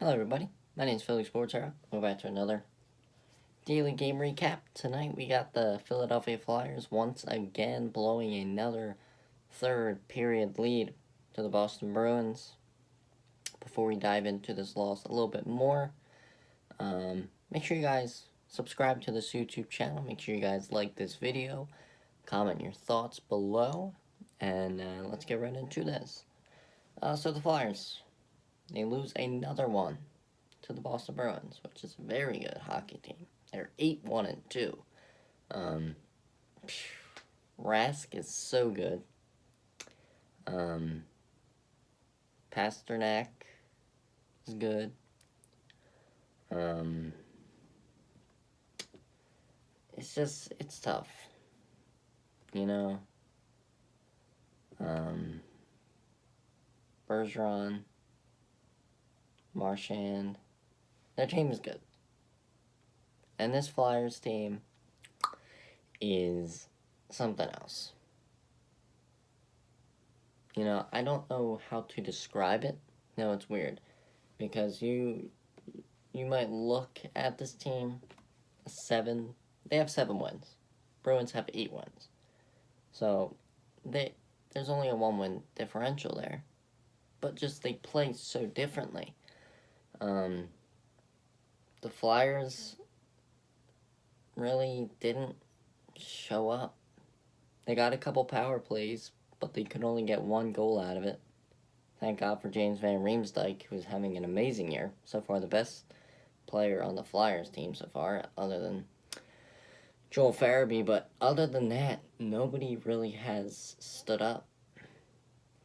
Hello everybody, my name is Philly Sports Hero. We're back to another daily game recap. Tonight we got the Philadelphia Flyers once again blowing another third period lead to the Boston Bruins. Before we dive into this loss a little bit more, make sure you guys subscribe to this YouTube channel. Make sure you guys like this video, comment your thoughts below, and let's get right into this. So the Flyers, they lose another one to the Boston Bruins, which is a very good hockey team. They're 8-1-2. Rask is so good. Pasternak is good. It's tough. You know? Bergeron, Marchand, their team is good. And this Flyers team is something else. You know, I don't know how to describe it. No, it's weird. Because you might look at this team, they have 7 wins. Bruins have 8 wins. So, there's only a 1-win differential there. But just they play so differently. The Flyers really didn't show up. They got a couple power plays, but they could only get 1 goal out of it. Thank God for James Van Riemsdyk, who's having an amazing year. So far, the best player on the Flyers team so far, other than Joel Farabee. But other than that, nobody really has stood up.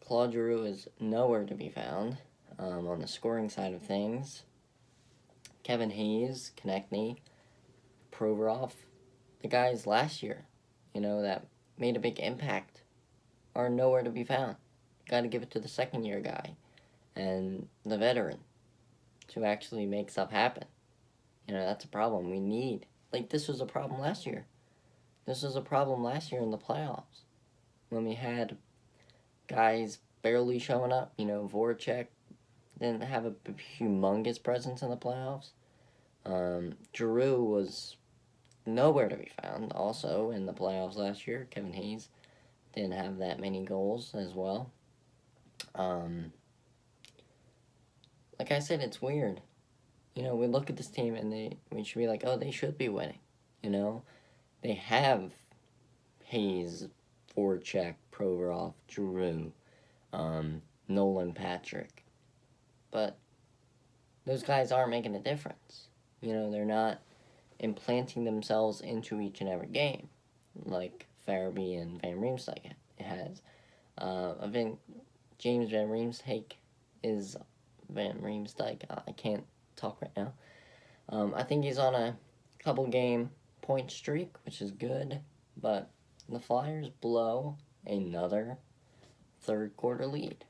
Claude Giroux is nowhere to be found on the scoring side of things. Kevin Hayes, Konechny, Provorov, the guys last year, that made a big impact, are nowhere to be found. Got to give it to the second-year guy and the veteran to actually make stuff happen. That's a problem we need. This was a problem last year. This was a problem last year in the playoffs when we had guys barely showing up. Voracek didn't have a humongous presence in the playoffs. Giroux was nowhere to be found also in the playoffs last year. Kevin Hayes didn't have that many goals as well. Like I said, it's weird. We look at this team and we should be like, oh, they should be winning. They have Hayes, Voracek, Provorov, Giroux, Nolan Patrick. But those guys aren't making a difference. They're not implanting themselves into each and every game like Farabee and Van Riemsdyk has. James Van Riemsdyk is Van Riemsdyk. I can't talk right now. I think he's on a couple game point streak, which is good, but the Flyers blow another third quarter lead.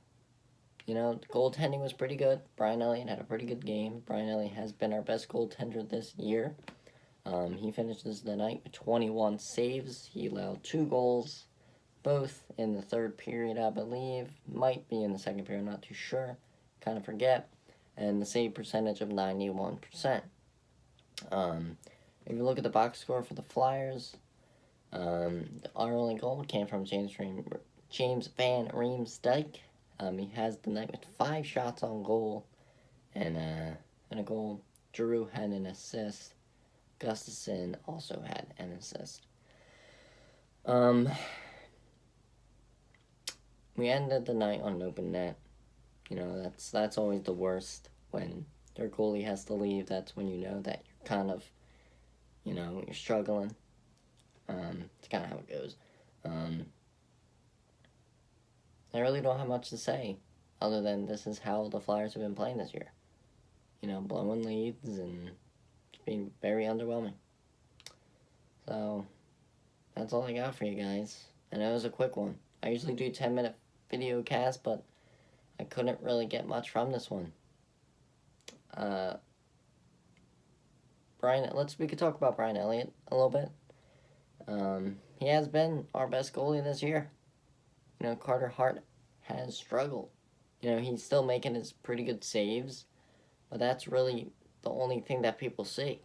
The goaltending was pretty good. Brian Elliott had a pretty good game. Brian Elliott has been our best goaltender this year. He finishes the night with 21 saves. He allowed 2 goals, both in the third period, I believe. Might be in the second period, not too sure. Kind of forget. And the save percentage of 91%. If you look at the box score for the Flyers, our only goal came from James Van Riemsdyk. He has the night with 5 shots on goal and a goal. Giroux had an assist. Gustafsson also had an assist. We ended the night on an open net. That's always the worst. When their goalie has to leave, that's when you know that you're kind of, you're struggling. It's kind of how it goes. I really don't have much to say other than this is how the Flyers have been playing this year. Blowing leads and being very underwhelming. So, that's all I got for you guys. I know it was a quick one. I usually do 10-minute video cast, but I couldn't really get much from this one. We could talk about Brian Elliott a little bit. He has been our best goalie this year. Carter Hart has struggled. He's still making his pretty good saves. But that's really the only thing that people see.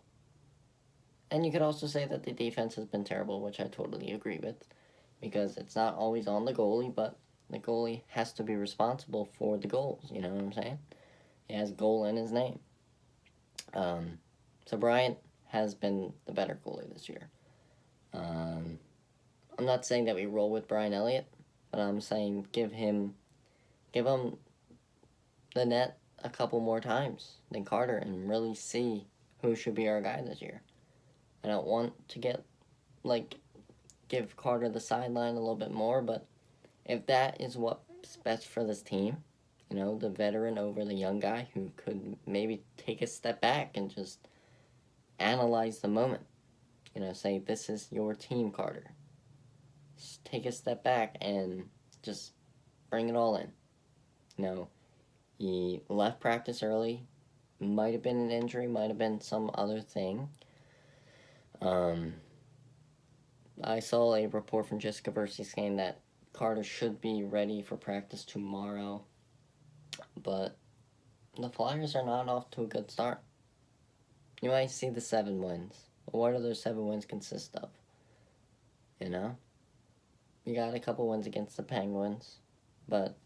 And you could also say that the defense has been terrible, which I totally agree with, because it's not always on the goalie, but the goalie has to be responsible for the goals. You know what I'm saying? He has goal in his name. So Bryant has been the better goalie this year. I'm not saying that we roll with Brian Elliott, but I'm saying give him the net a couple more times than Carter and really see who should be our guy this year. I don't want to give Carter the sideline a little bit more, but if that is what's best for this team, the veteran over the young guy who could maybe take a step back and just analyze the moment. Say, this is your team, Carter. Just take a step back and just bring it all in. He left practice early. Might have been an injury, might have been some other thing. I saw a report from Jessica Versi saying that Carter should be ready for practice tomorrow. But the Flyers are not off to a good start. You might see the 7 wins. What do those 7 wins consist of? We got a couple wins against the Penguins, but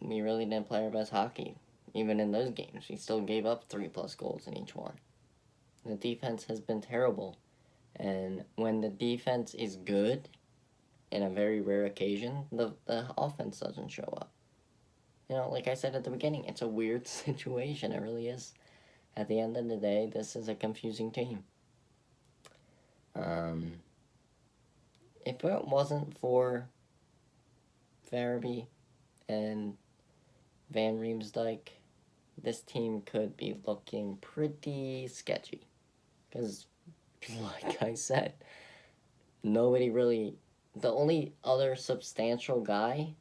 we really didn't play our best hockey. Even in those games, we still gave up 3+ goals in each one. The defense has been terrible, and when the defense is good, in a very rare occasion, the offense doesn't show up. Like I said at the beginning, it's a weird situation. It really is. At the end of the day, this is a confusing team. If it wasn't for Farabee and Van Riemsdyk, this team could be looking pretty sketchy. Because, like I said, the only other substantial guy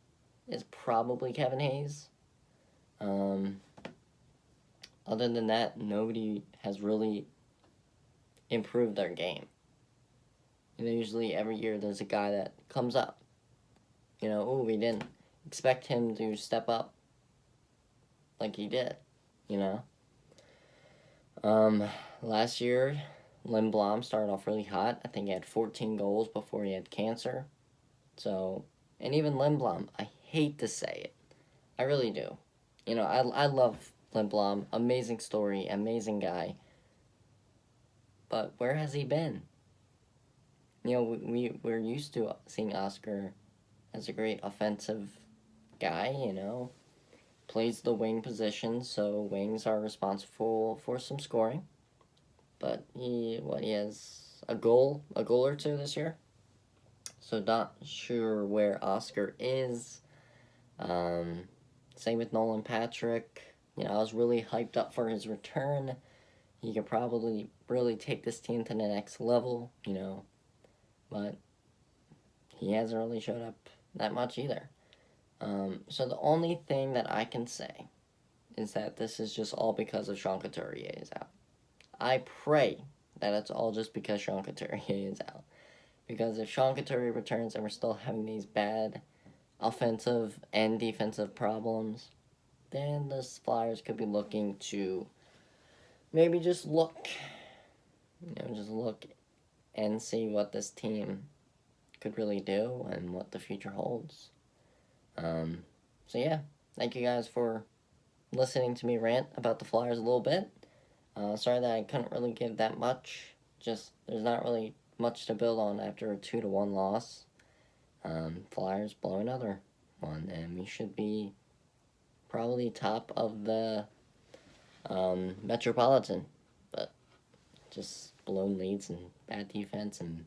is probably Kevin Hayes. Other than that, nobody has really improved their game. Usually every year there's a guy that comes up. We didn't expect him to step up like he did, Last year, Lindblom started off really hot. I think he had 14 goals before he had cancer. And even Lindblom, I hate to say it. I really do. I love Lindblom. Amazing story, amazing guy. But where has he been? We're used to seeing Oscar as a great offensive guy, plays the wing position, so wings are responsible for some scoring. But he has a goal or two this year. So not sure where Oscar is. Same with Nolan Patrick. I was really hyped up for his return. He could probably really take this team to the next level, but he hasn't really showed up that much either. So the only thing that I can say is that this is just all because of Sean Couturier is out. I pray that it's all just because Sean Couturier is out. Because if Sean Couturier returns and we're still having these bad offensive and defensive problems, then the Flyers could be looking to maybe just look and see what this team could really do and what the future holds. So yeah, thank you guys for listening to me rant about the Flyers a little bit. Sorry that I couldn't really give that much. Just, there's not really much to build on after a 2-1 loss. Flyers blow another one, and we should be probably top of the Metropolitan. But just blown leads and bad defense and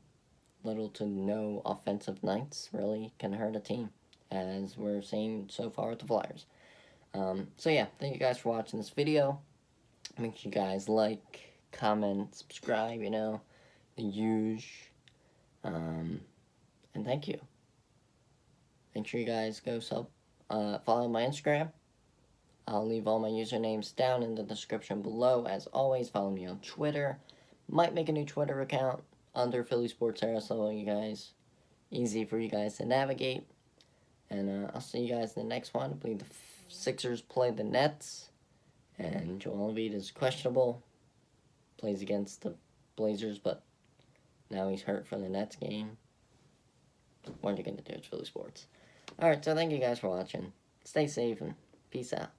little to no offensive nights really can hurt a team, as we're seeing so far with the Flyers. So yeah, thank you guys for watching this video. Make sure you guys like, comment, subscribe, the huge. And thank you. Make sure you guys go follow my Instagram. I'll leave all my usernames down in the description below. As always, follow me on Twitter. Might make a new Twitter account under Philly Sports Era, so easy for you guys to navigate. And I'll see you guys in the next one. I believe the Sixers play the Nets. And Joel Embiid is questionable. Plays against the Blazers, but now he's hurt for the Nets game. What are you going to do? It's Philly sports. Alright, so thank you guys for watching. Stay safe and peace out.